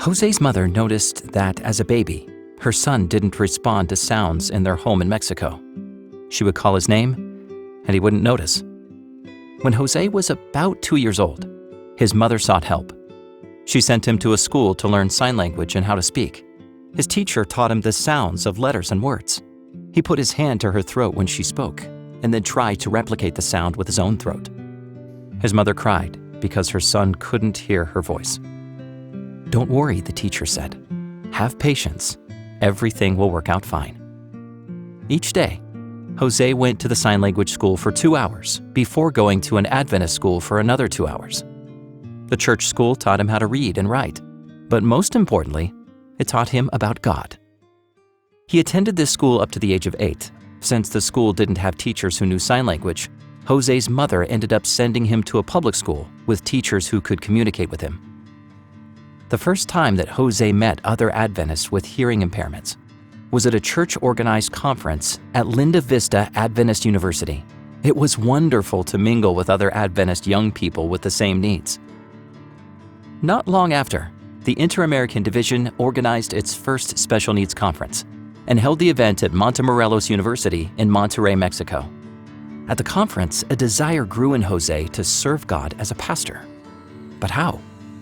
Jose's mother noticed that as a baby, her son didn't respond to sounds in their home in Mexico. She would call his name, and he wouldn't notice. When Jose was about 2 years old, his mother sought help. She sent him to a school to learn sign language and how to speak. His teacher taught him the sounds of letters and words. He put his hand to her throat when she spoke, and then tried to replicate the sound with his own throat. His mother cried because her son couldn't hear her voice. "Don't worry," the teacher said. "Have patience. Everything will work out fine." Each day, Jose went to the sign language school for 2 hours before going to an Adventist school for another 2 hours. The church school taught him how to read and write, but most importantly, it taught him about God. He attended this school up to the age of 8. Since the school didn't have teachers who knew sign language, Jose's mother ended up sending him to a public school with teachers who could communicate with him. The first time that Jose met other Adventists with hearing impairments was at a church-organized conference at Linda Vista Adventist University. It was wonderful to mingle with other Adventist young people with the same needs. Not long after, the Inter-American Division organized its first special needs conference and held the event at Montemorelos University in Monterrey, Mexico. At the conference, a desire grew in Jose to serve God as a pastor. But how?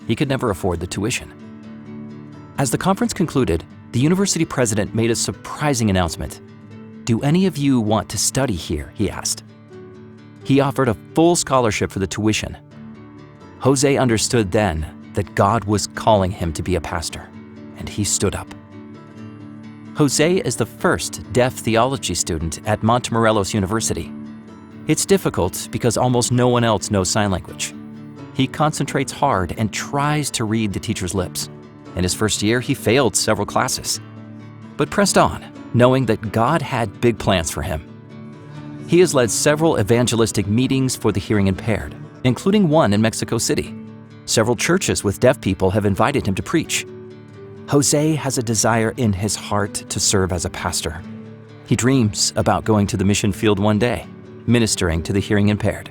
He could never afford the tuition. As the conference concluded, the university president made a surprising announcement. "Do any of you want to study here?" he asked. He offered a full scholarship for the tuition. Jose understood then that God was calling him to be a pastor, and he stood up. Jose is the first deaf theology student at Montemorelos University. It's difficult because almost no one else knows sign language. He concentrates hard and tries to read the teacher's lips. In his first year, he failed several classes, but pressed on, knowing that God had big plans for him. He has led several evangelistic meetings for the hearing impaired, including one in Mexico City. Several churches with deaf people have invited him to preach. Jose has a desire in his heart to serve as a pastor. He dreams about going to the mission field one day, ministering to the hearing impaired.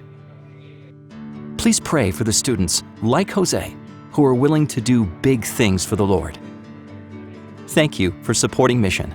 Please pray for the students like Jose who are willing to do big things for the Lord. Thank you for supporting Mission.